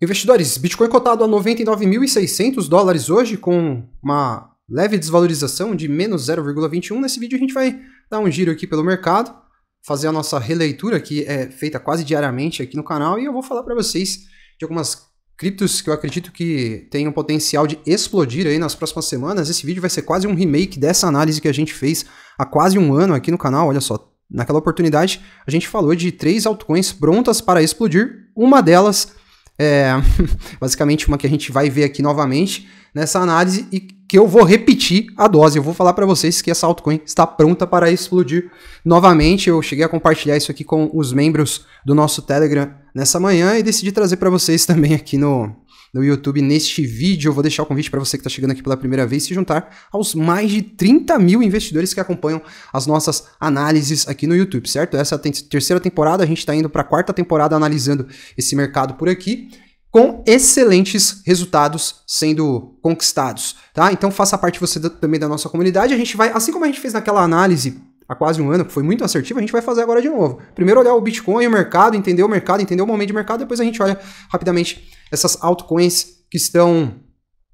Investidores, Bitcoin cotado a 99.600 dólares hoje, com uma leve desvalorização de menos 0,21. Nesse vídeo a gente vai dar um giro aqui pelo mercado, fazer a nossa releitura, que é feita quase diariamente aqui no canal, e eu vou falar para vocês de algumas criptos que eu acredito que tem um potencial de explodir aí nas próximas semanas. Esse vídeo vai ser quase um remake dessa análise que a gente fez há quase um ano aqui no canal. Olha só, naquela oportunidade a gente falou de 3 altcoins prontas para explodir. Uma delas é basicamente uma que a gente vai ver aqui novamente nessa análise e que eu vou repetir a dose. Eu vou falar para vocês que essa altcoin está pronta para explodir novamente. Eu cheguei a compartilhar isso aqui com os membros do nosso Telegram nessa manhã e decidi trazer para vocês também aqui no YouTube neste vídeo. Eu vou deixar o convite para você que está chegando aqui pela primeira vez se juntar aos mais de 30 mil investidores que acompanham as nossas análises aqui no YouTube, certo? Essa é a terceira temporada, a gente está indo para a quarta temporada analisando esse mercado por aqui, com excelentes resultados sendo conquistados, tá? Então faça parte você também da nossa comunidade. A gente vai, assim como a gente fez naquela análise há quase um ano, que foi muito assertivo, a gente vai fazer agora de novo. Primeiro olhar o Bitcoin, o mercado, entender o momento de mercado, depois a gente olha rapidamente essas altcoins que estão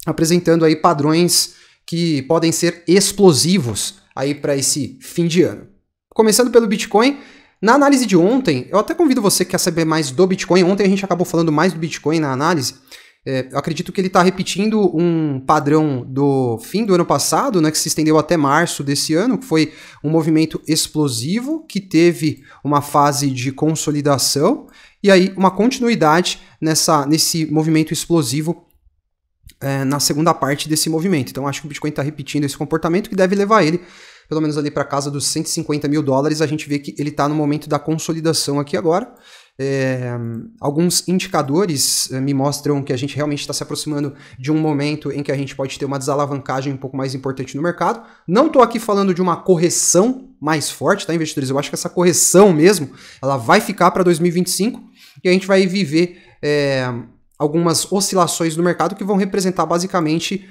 apresentando aí padrões que podem ser explosivos aí para esse fim de ano. Começando pelo Bitcoin, na análise de ontem, eu até convido você que quer saber mais do Bitcoin. Ontem a gente acabou falando mais do Bitcoin na análise. Eu acredito que ele está repetindo um padrão do fim do ano passado, né, que se estendeu até março desse ano, que foi um movimento explosivo, que teve uma fase de consolidação e aí uma continuidade nesse movimento explosivo na segunda parte desse movimento. Então acho que o Bitcoin está repetindo esse comportamento que deve levar ele pelo menos ali para casa dos 150 mil dólares. A gente vê que ele está no momento da consolidação aqui agora. Alguns indicadores me mostram que a gente realmente está se aproximando de um momento em que a gente pode ter uma desalavancagem um pouco mais importante no mercado. Não estou aqui falando de uma correção mais forte, tá, investidores? Eu acho que essa correção mesmo, ela vai ficar para 2025 e a gente vai viver algumas oscilações no mercado que vão representar basicamente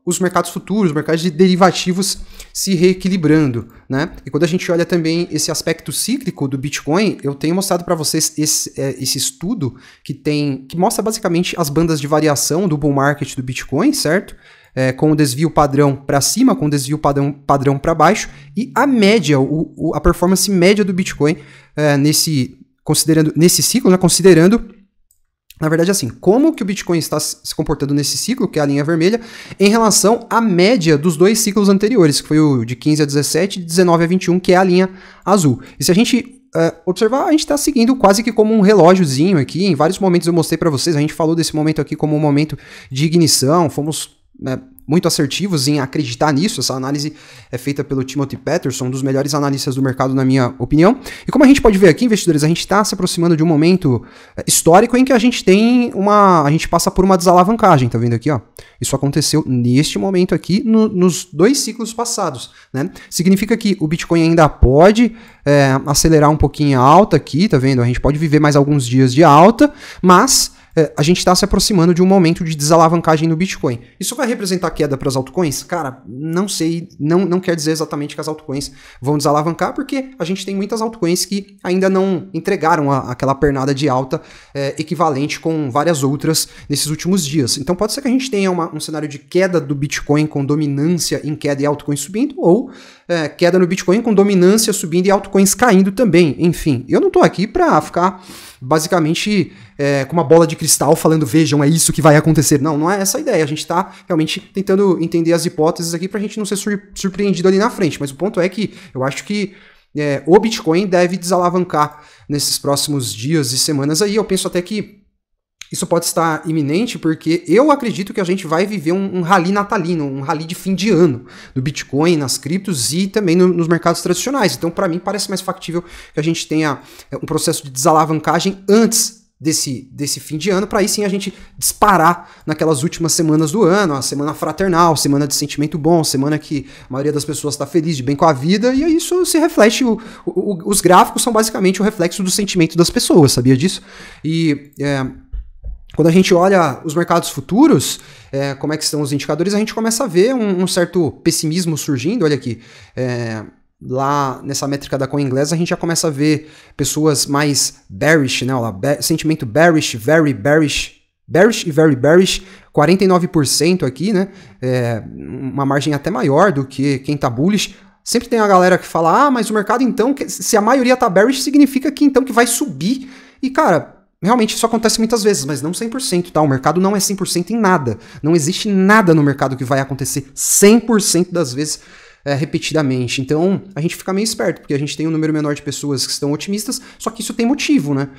os mercados futuros, os mercados de derivativos se reequilibrando, né? E quando a gente olha também esse aspecto cíclico do Bitcoin, eu tenho mostrado para vocês esse estudo que mostra basicamente as bandas de variação do bull market do Bitcoin, certo? Com o desvio padrão para cima, com o desvio padrão para baixo, e a média, a performance média do Bitcoin nesse ciclo, né? Considerando, na verdade, assim, como que o Bitcoin está se comportando nesse ciclo, que é a linha vermelha, em relação à média dos dois ciclos anteriores, que foi o de 15 a 17 e de 19 a 21, que é a linha azul. E se a gente observar, a gente está seguindo quase que como um relógiozinho aqui. Em vários momentos eu mostrei para vocês, a gente falou desse momento aqui como um momento de ignição, fomos muito assertivos em acreditar nisso. Essa análise é feita pelo Timothy Peterson, um dos melhores analistas do mercado, na minha opinião. E como a gente pode ver aqui, investidores, a gente está se aproximando de um momento histórico em que a gente passa por uma desalavancagem, tá vendo aqui, ó? Isso aconteceu neste momento aqui, nos dois ciclos passados, né? Significa que o Bitcoin ainda pode acelerar um pouquinho a alta aqui, tá vendo? A gente pode viver mais alguns dias de alta, mas a gente está se aproximando de um momento de desalavancagem no Bitcoin. Isso vai representar queda para as altcoins? Cara, não sei, não quer dizer exatamente que as altcoins vão desalavancar, porque a gente tem muitas altcoins que ainda não entregaram aquela pernada de alta equivalente com várias outras nesses últimos dias. Então pode ser que a gente tenha um cenário de queda do Bitcoin com dominância em queda e altcoins subindo, ou queda no Bitcoin com dominância subindo e altcoins caindo também. Enfim, eu não estou aqui para ficar basicamente com uma bola de cristal falando, vejam, é isso que vai acontecer. Não é essa a ideia. A gente está realmente tentando entender as hipóteses aqui para a gente não ser surpreendido ali na frente. Mas o ponto é que eu acho que o Bitcoin deve desalavancar nesses próximos dias e semanas aí. Eu penso até que isso pode estar iminente, porque eu acredito que a gente vai viver um rally natalino, um rally de fim de ano do Bitcoin, nas criptos e também nos mercados tradicionais. Então, para mim, parece mais factível que a gente tenha um processo de desalavancagem antes desse fim de ano, para aí sim a gente disparar naquelas últimas semanas do ano, a semana fraternal, semana de sentimento bom, semana que a maioria das pessoas está feliz, de bem com a vida, e aí isso se reflete, os gráficos são basicamente o reflexo do sentimento das pessoas, sabia disso? E quando a gente olha os mercados futuros, como é que estão os indicadores, a gente começa a ver um certo pessimismo surgindo. Olha aqui, lá nessa métrica da CoinGlass, a gente já começa a ver pessoas mais bearish, né? Lá, sentimento bearish, very bearish, bearish e very bearish, 49% aqui, né? Uma margem até maior do que quem tá bullish. Sempre tem a galera que fala, mas o mercado então, se a maioria tá bearish, significa que então que vai subir. E cara, realmente isso acontece muitas vezes, mas não 100%, tá? O mercado não é 100% em nada. Não existe nada no mercado que vai acontecer 100% das vezes repetidamente. Então, a gente fica meio esperto, porque a gente tem um número menor de pessoas que estão otimistas, só que isso tem motivo, né?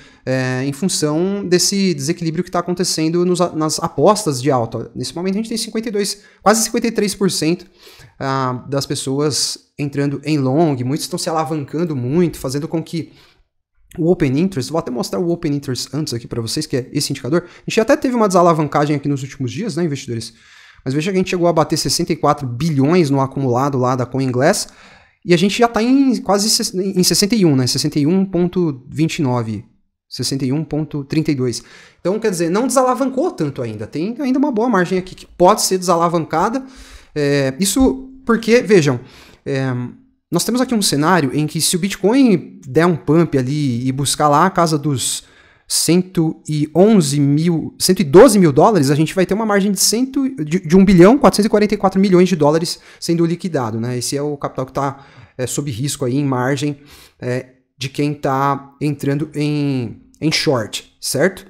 Em função desse desequilíbrio que está acontecendo nas apostas de alta. Nesse momento a gente tem 52, quase 53% das pessoas entrando em long, muitos estão se alavancando muito, fazendo com que o Open Interest, vou até mostrar o Open Interest antes aqui para vocês, que é esse indicador. A gente até teve uma desalavancagem aqui nos últimos dias, né, investidores? Mas veja que a gente chegou a bater 64 bilhões no acumulado lá da CoinGlass, e a gente já está em quase em 61, né? 61,29, 61,32. Então, quer dizer, não desalavancou tanto ainda. Tem ainda uma boa margem aqui que pode ser desalavancada. Isso porque, vejam, nós temos aqui um cenário em que se o Bitcoin der um pump ali e buscar lá a casa dos 112 mil dólares, a gente vai ter uma margem de 1 bilhão 444 milhões de dólares sendo liquidado, né? Esse é o capital que está sob risco aí em margem de quem está entrando em short, certo?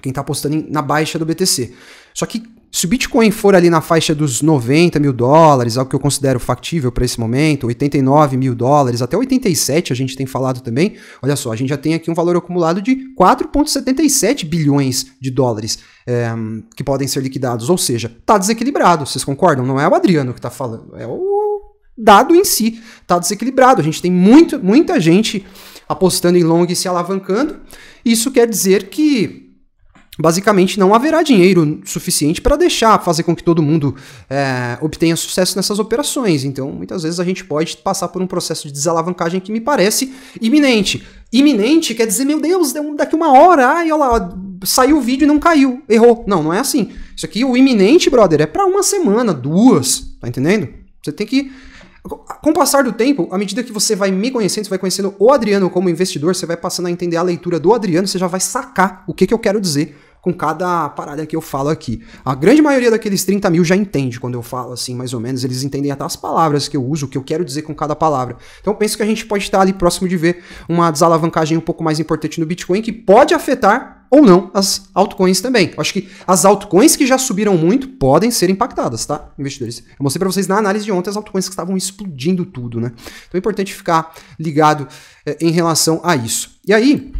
Quem está apostando na baixa do BTC. Só que se o Bitcoin for ali na faixa dos 90 mil dólares, algo que eu considero factível para esse momento, 89 mil dólares, até 87 a gente tem falado também, olha só, a gente já tem aqui um valor acumulado de 4,77 bilhões de dólares que podem ser liquidados, ou seja, está desequilibrado, vocês concordam? Não é o Adriano que está falando, é o dado em si, está desequilibrado, a gente tem muita gente apostando em long e se alavancando, isso quer dizer que basicamente não haverá dinheiro suficiente para fazer com que todo mundo obtenha sucesso nessas operações. Então, muitas vezes a gente pode passar por um processo de desalavancagem que me parece iminente. Iminente quer dizer, meu Deus, daqui uma hora, olha lá, saiu o vídeo e não caiu, errou. Não é assim. Isso aqui, o iminente, brother, é para uma semana, 2, tá entendendo? Você tem que... Com o passar do tempo, à medida que você vai me conhecendo, você vai conhecendo o Adriano como investidor, você vai passando a entender a leitura do Adriano, você já vai sacar o que eu quero dizer com cada parada que eu falo aqui. A grande maioria daqueles 30 mil já entende quando eu falo assim, mais ou menos. Eles entendem até as palavras que eu uso, o que eu quero dizer com cada palavra. Então eu penso que a gente pode estar ali próximo de ver uma desalavancagem um pouco mais importante no Bitcoin, que pode afetar ou não as altcoins também. Eu acho que as altcoins que já subiram muito podem ser impactadas, tá, investidores? Eu mostrei para vocês na análise de ontem as altcoins que estavam explodindo tudo, né? Então é importante ficar ligado em relação a isso. E aí,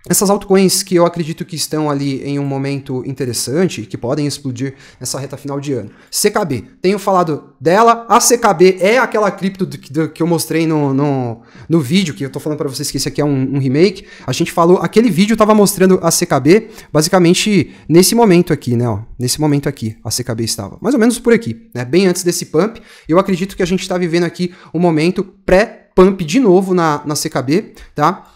essas altcoins que eu acredito que estão ali em um momento interessante, que podem explodir nessa reta final de ano. CKB, tenho falado dela, a CKB é aquela cripto que eu mostrei no vídeo, que eu tô falando para vocês que esse aqui é um remake. A gente falou, aquele vídeo tava mostrando a CKB, basicamente nesse momento aqui, né, ó, nesse momento aqui a CKB estava, mais ou menos por aqui, né, bem antes desse pump. Eu acredito que a gente tá vivendo aqui um momento pré-pump de novo na CKB, tá?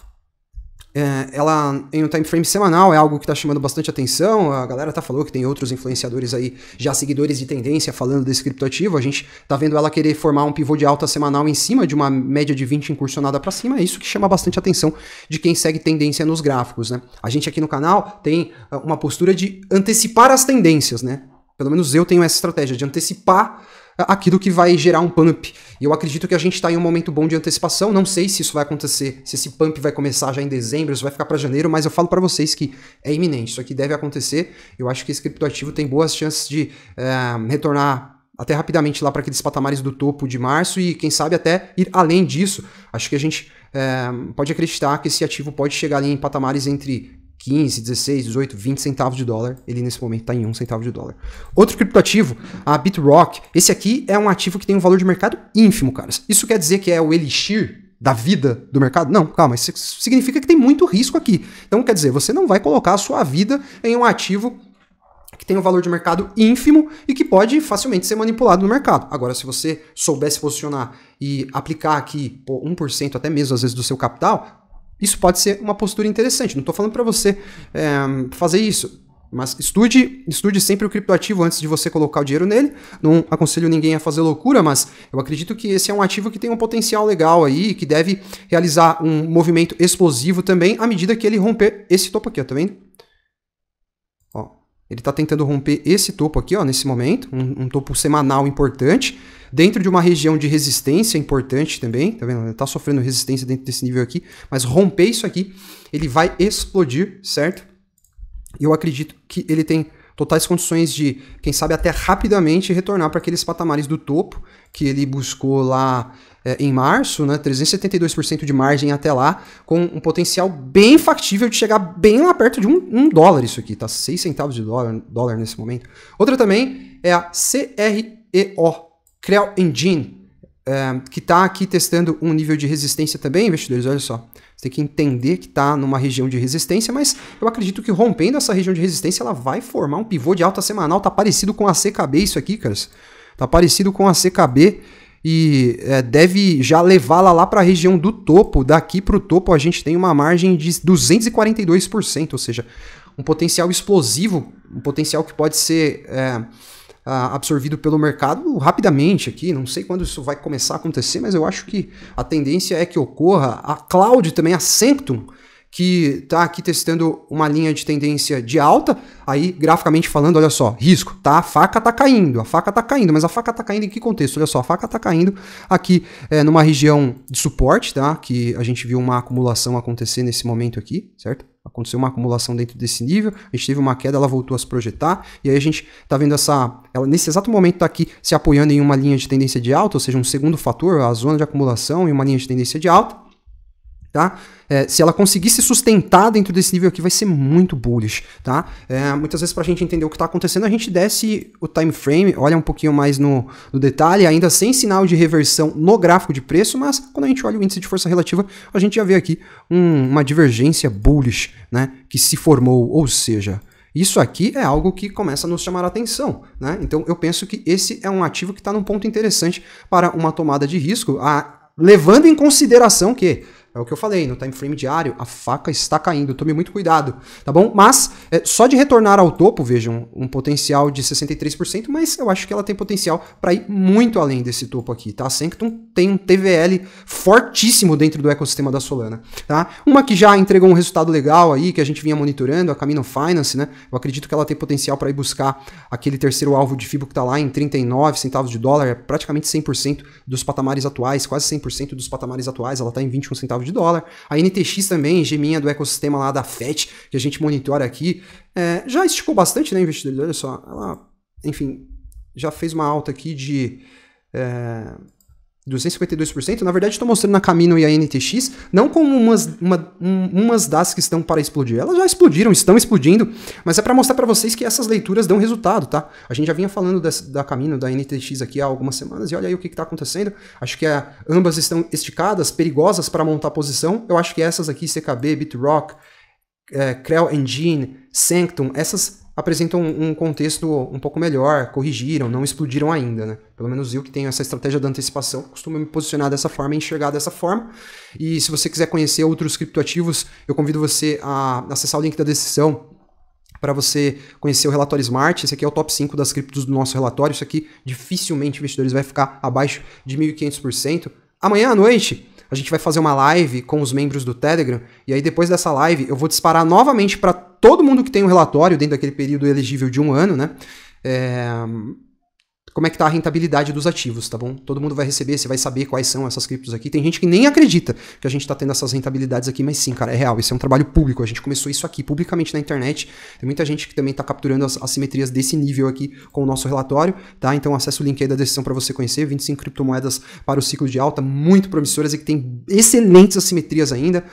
Ela em um time frame semanal é algo que está chamando bastante atenção. A galera falou que tem outros influenciadores aí, já seguidores de tendência, falando desse criptoativo. A gente tá vendo ela querer formar um pivô de alta semanal em cima de uma média de 20 incursionada para cima. É isso que chama bastante atenção de quem segue tendência nos gráficos, né? A gente aqui no canal tem uma postura de antecipar as tendências, né? Pelo menos eu tenho essa estratégia de antecipar aquilo que vai gerar um pump. E eu acredito que a gente está em um momento bom de antecipação. Não sei se isso vai acontecer, se esse pump vai começar já em dezembro, se vai ficar para janeiro, mas eu falo para vocês que é iminente. Isso aqui deve acontecer. Eu acho que esse criptoativo tem boas chances de retornar até rapidamente lá para aqueles patamares do topo de março e quem sabe até ir além disso. Acho que a gente pode acreditar que esse ativo pode chegar ali em patamares entre 15, 16, 18, 20 centavos de dólar. Ele nesse momento está em 1 centavo de dólar. Outro criptoativo, a BitRock. Esse aqui é um ativo que tem um valor de mercado ínfimo, caras. Isso quer dizer que é o elixir da vida do mercado? Não, calma, isso significa que tem muito risco aqui. Então, quer dizer, você não vai colocar a sua vida em um ativo que tem um valor de mercado ínfimo e que pode facilmente ser manipulado no mercado. Agora, se você souber se posicionar e aplicar aqui 1% até mesmo, às vezes, do seu capital, isso pode ser uma postura interessante. Não estou falando para você fazer isso. Mas estude sempre o criptoativo antes de você colocar o dinheiro nele. Não aconselho ninguém a fazer loucura, mas eu acredito que esse é um ativo que tem um potencial legal aí, que deve realizar um movimento explosivo também à medida que ele romper esse topo aqui, ó, tá vendo? Ó, ele tá tentando romper esse topo aqui, ó, nesse momento, um topo semanal importante, dentro de uma região de resistência importante também, tá vendo? Ele tá sofrendo resistência dentro desse nível aqui, mas romper isso aqui, ele vai explodir, certo? E eu acredito que ele tem totais condições de, quem sabe até rapidamente, retornar para aqueles patamares do topo que ele buscou lá em março, né, 372% de margem até lá, com um potencial bem factível de chegar bem lá perto de $1 isso aqui, tá? 6 centavos de dólar nesse momento. Outra também é a CREO, Creo Engine, que está aqui testando um nível de resistência também, investidores, olha só. Você tem que entender que está numa região de resistência, mas eu acredito que rompendo essa região de resistência, ela vai formar um pivô de alta semanal. Tá parecido com a CKB isso aqui, caras. Tá parecido com a CKB e deve já levá-la lá para a região do topo. Daqui para o topo a gente tem uma margem de 242%, ou seja, um potencial explosivo, um potencial que pode ser absorvido pelo mercado rapidamente aqui. Não sei quando isso vai começar a acontecer, mas eu acho que a tendência é que ocorra. A Cloud também, a Sanctum, que está aqui testando uma linha de tendência de alta, aí graficamente falando, olha só, risco, tá? A faca tá caindo, mas a faca tá caindo em que contexto? Olha só, a faca tá caindo aqui numa região de suporte, tá? Que a gente viu uma acumulação acontecer nesse momento aqui, certo? Aconteceu uma acumulação dentro desse nível, a gente teve uma queda, ela voltou a se projetar, e aí a gente tá vendo ela nesse exato momento tá aqui se apoiando em uma linha de tendência de alta, ou seja, um segundo fator, a zona de acumulação e uma linha de tendência de alta, tá? Se ela conseguir se sustentar dentro desse nível aqui, vai ser muito bullish, tá? Muitas vezes, para a gente entender o que está acontecendo, a gente desce o time frame, olha um pouquinho mais no detalhe, ainda sem sinal de reversão no gráfico de preço, mas quando a gente olha o índice de força relativa, a gente já vê aqui uma divergência bullish, né, que se formou, ou seja, isso aqui é algo que começa a nos chamar a atenção, né? Então eu penso que esse é um ativo que está num ponto interessante para uma tomada de risco, levando em consideração que é o que eu falei, no time frame diário, a faca está caindo, tome muito cuidado, tá bom? Mas, só de retornar ao topo, vejam, um potencial de 63%, mas eu acho que ela tem potencial para ir muito além desse topo aqui, tá? A Sanctum tem um TVL fortíssimo dentro do ecossistema da Solana, tá? Uma que já entregou um resultado legal aí, que a gente vinha monitorando, a Camino Finance, né? Eu acredito que ela tem potencial para ir buscar aquele terceiro alvo de FIBO que está lá em 39 centavos de dólar, é praticamente 100% dos patamares atuais, quase 100% dos patamares atuais, ela está em 21 centavos de dólar. A NTX também, geminha do ecossistema lá da FET, que a gente monitora aqui, já esticou bastante, né, investidores? Olha só, ela, enfim, já fez uma alta aqui de 252%. Na verdade, estou mostrando na Camino e a NTX, não como umas das que estão para explodir. Elas já explodiram, estão explodindo, mas é para mostrar para vocês que essas leituras dão resultado, tá? A gente já vinha falando da Camino, da NTX aqui há algumas semanas, e olha aí o que está acontecendo. Acho que ambas estão esticadas, perigosas para montar posição. Eu acho que essas aqui, CKB, BitRock, Creo Engine, Sanctum, essas apresentam um contexto um pouco melhor, corrigiram, não explodiram ainda, né? Pelo menos eu que tenho essa estratégia da antecipação, costumo me posicionar dessa forma e enxergar dessa forma. E se você quiser conhecer outros criptoativos, eu convido você a acessar o link da descrição para você conhecer o relatório Smart. Esse aqui é o top 5 das criptos do nosso relatório. Isso aqui dificilmente, investidores, vai ficar abaixo de 1.500%. Amanhã à noite a gente vai fazer uma live com os membros do Telegram, e aí depois dessa live eu vou disparar novamente para todo mundo que tem um relatório dentro daquele período elegível de 1 ano, né? Como é que tá a rentabilidade dos ativos, tá bom? Todo mundo vai receber, você vai saber quais são essas criptos aqui. Tem gente que nem acredita que a gente tá tendo essas rentabilidades aqui, mas sim, cara, é real. Isso é um trabalho público. A gente começou isso aqui publicamente na internet. Tem muita gente que também tá capturando as assimetrias desse nível aqui com o nosso relatório, tá? Então acessa o link aí da descrição para você conhecer. 25 criptomoedas para o ciclo de alta, muito promissoras e que tem excelentes assimetrias ainda.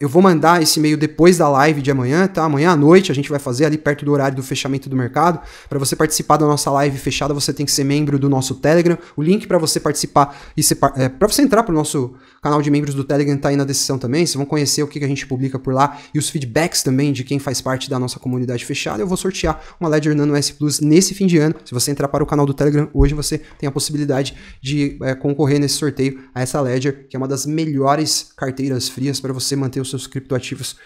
Eu vou mandar esse e-mail depois da live de amanhã, tá? Amanhã à noite a gente vai fazer ali perto do horário do fechamento do mercado. Para você participar da nossa live fechada, você tem que ser membro do nosso Telegram. O link para você participar e para você entrar para o nosso canal de membros do Telegram tá aí na descrição também. Vocês vão conhecer o que a gente publica por lá e os feedbacks também de quem faz parte da nossa comunidade fechada. Eu vou sortear uma Ledger Nano S Plus nesse fim de ano. Se você entrar para o canal do Telegram hoje, você tem a possibilidade de concorrer nesse sorteio a essa Ledger, que é uma das melhores carteiras frias para você manter os seus criptoativos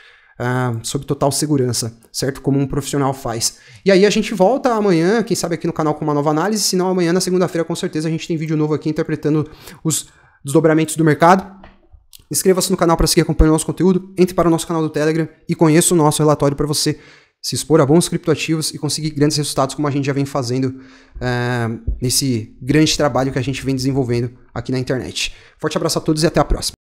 sob total segurança, certo? Como um profissional faz. E aí a gente volta amanhã, quem sabe aqui no canal com uma nova análise, se não amanhã, na segunda-feira, com certeza a gente tem vídeo novo aqui interpretando os desdobramentos do mercado. Inscreva-se no canal para seguir acompanhando o nosso conteúdo, entre para o nosso canal do Telegram e conheça o nosso relatório para você se expor a bons criptoativos e conseguir grandes resultados como a gente já vem fazendo nesse grande trabalho que a gente vem desenvolvendo aqui na internet. Forte abraço a todos e até a próxima.